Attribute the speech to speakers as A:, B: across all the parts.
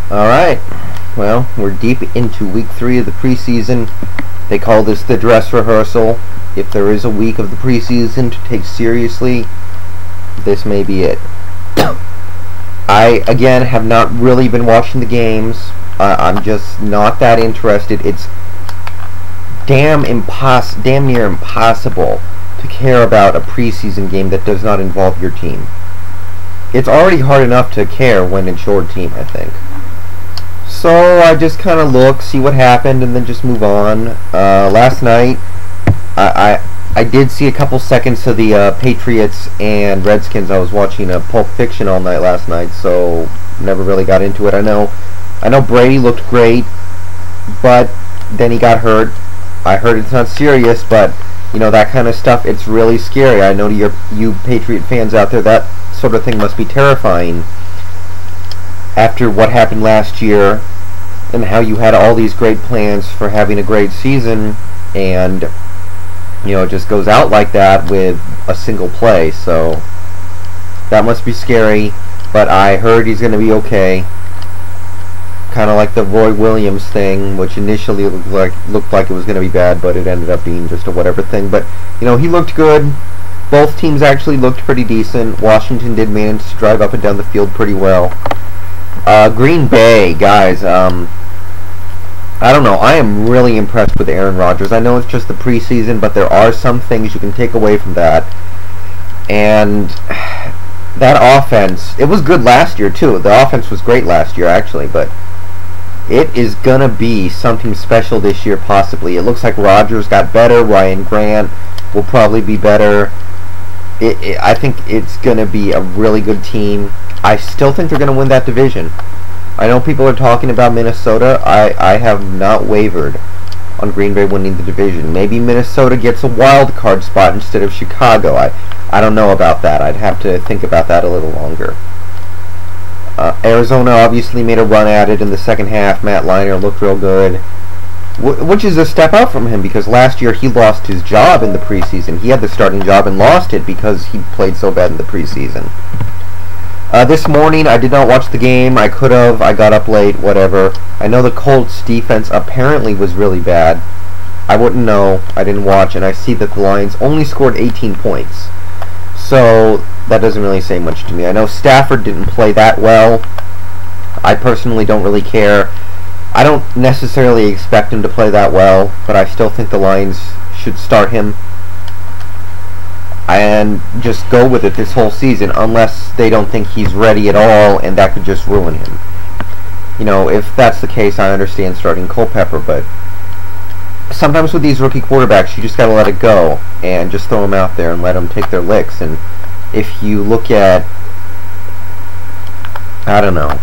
A: Alright, well, we're deep into week 3 of the preseason. They call this the dress rehearsal. If there is a week of the preseason to take seriously, this may be it. I, again, have not really been watching the games. I'm just not that interested. It's damn near impossible to care about a preseason game that does not involve your team. It's already hard enough to care when it's your team, I think. So I just kind of look, see what happened, and then just move on. Last night, I did see a couple seconds of the Patriots and Redskins. I was watching Pulp Fiction all night last night, so never really got into it. I know Brady looked great, but then he got hurt. I heard it's not serious, but you know, that kind of stuff, it's really scary. I know to you Patriot fans out there, that sort of thing must be terrifying. After what happened last year and how you had all these great plans for having a great season, and you know, it just goes out like that with a single play. So that must be scary, but I heard he's going to be okay. Kind of like the Roy Williams thing, which initially looked like it was going to be bad, but it ended up being just a whatever thing. But you know, he looked good. Both teams actually looked pretty decent. Washington did manage to drive up and down the field pretty well. Green Bay, guys, I don't know. I am really impressed with Aaron Rodgers. I know it's just the preseason, but there are some things you can take away from that. And that offense, it was good last year, too. The offense was great last year, actually, but it is going to be something special this year, possibly. It looks like Rodgers got better. Ryan Grant will probably be better. I think it's going to be a really good team. I still think they're going to win that division. I know people are talking about Minnesota. I have not wavered on Green Bay winning the division. Maybe Minnesota gets a wild card spot instead of Chicago. I don't know about that. I'd have to think about that a little longer. Arizona obviously made a run at it in the second half. Matt Leinart looked real good, which is a step up from him, because last year he lost his job in the preseason. He had the starting job and lost it because he played so bad in the preseason. This morning, I did not watch the game. I could have. I got up late, whatever. I know the Colts defense apparently was really bad. I wouldn't know. I didn't watch, and I see that the Lions only scored 18 points. So that doesn't really say much to me. I know Stafford didn't play that well. I personally don't really care. I don't necessarily expect him to play that well, but I still think the Lions should start him and just go with it this whole season, unless they don't think he's ready at all, and that could just ruin him. You know, if that's the case, I understand starting Culpepper, but sometimes with these rookie quarterbacks, you just gotta let it go and just throw them out there and let them take their licks. And if you look at, I don't know,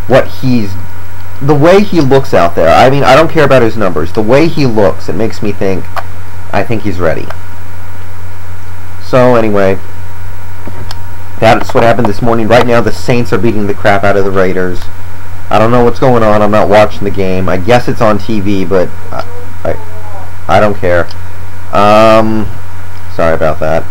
A: the way he looks out there, I mean, I don't care about his numbers. The way he looks, it makes me think, I think he's ready. So anyway, that's what happened this morning. Right now the Saints are beating the crap out of the Raiders. I don't know what's going on. I'm not watching the game. I guess it's on TV, but I don't care. Sorry about that.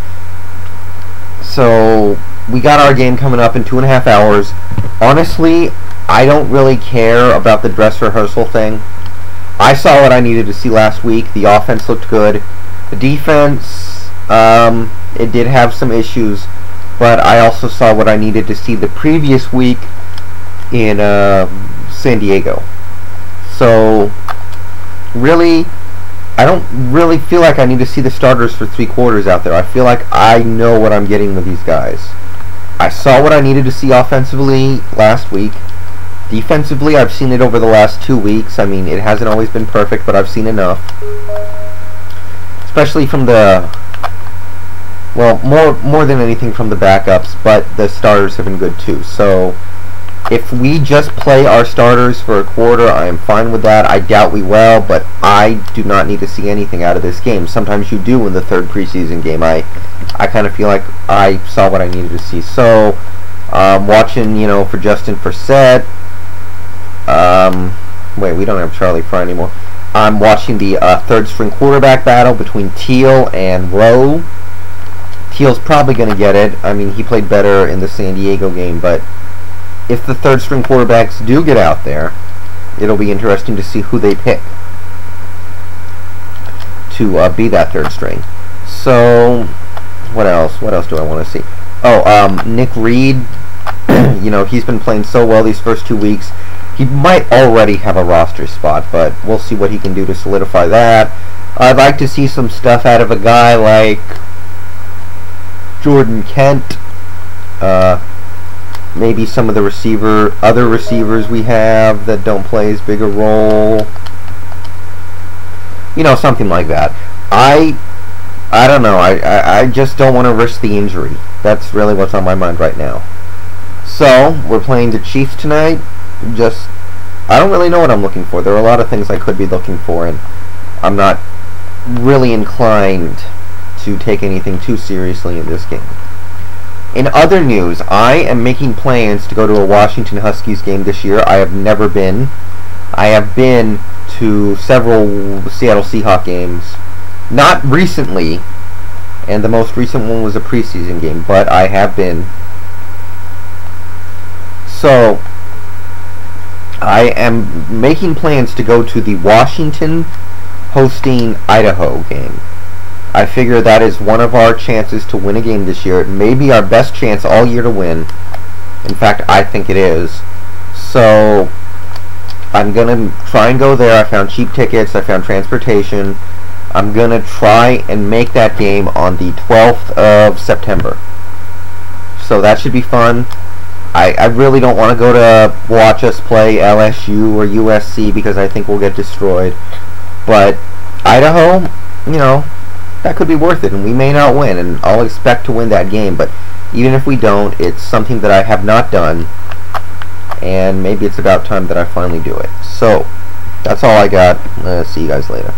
A: So we got our game coming up in 2.5 hours. Honestly, I don't really care about the dress rehearsal thing. I saw what I needed to see last week. The offense looked good. The defense, it did have some issues, but I also saw what I needed to see the previous week in San Diego. So really, I don't really feel like I need to see the starters for 3 quarters out there. I feel like I know what I'm getting with these guys. I saw what I needed to see offensively last week. Defensively, I've seen it over the last 2 weeks. I mean, it hasn't always been perfect, but I've seen enough. Especially from the, well, more than anything from the backups, but the starters have been good too. So if we just play our starters for a quarter, I am fine with that. I doubt we will, but I do not need to see anything out of this game. Sometimes you do in the third preseason game. I kind of feel like I saw what I needed to see. So watching, you know, for Justin Forsett. Wait, we don't have Charlie Fry anymore. I'm watching the third-string quarterback battle between Teal and Rowe. Teal's probably going to get it. I mean, he played better in the San Diego game, but if the third string quarterbacks do get out there, it'll be interesting to see who they pick to be that third string. So, what else? What else do I want to see? Oh, Nick Reed. You know, he's been playing so well these first 2 weeks. He might already have a roster spot, but we'll see what he can do to solidify that. I'd like to see some stuff out of a guy like Jordan Kent. Maybe some of the other receivers we have that don't play as big a role. You know, something like that. I don't know. I just don't want to risk the injury. That's really what's on my mind right now. So, we're playing the Chiefs tonight. I don't really know what I'm looking for. There are a lot of things I could be looking for, and I'm not really inclined to take anything too seriously in this game. In other news, I am making plans to go to a Washington Huskies game this year. I have never been. I have been to several Seattle Seahawks games. Not recently, and the most recent one was a preseason game, but I have been. So, I am making plans to go to the Washington hosting Idaho game. I figure that is one of our chances to win a game this year. It may be our best chance all year to win. In fact, I think it is. So, I'm going to try and go there. I found cheap tickets. I found transportation. I'm going to try and make that game on the 12th of September. So that should be fun. I really don't want to go to watch us play LSU or USC because I think we'll get destroyed. But Idaho, you know, that could be worth it, and we may not win, and I'll expect to win that game. But even if we don't, it's something that I have not done, and maybe it's about time that I finally do it. So, that's all I got. See you guys later.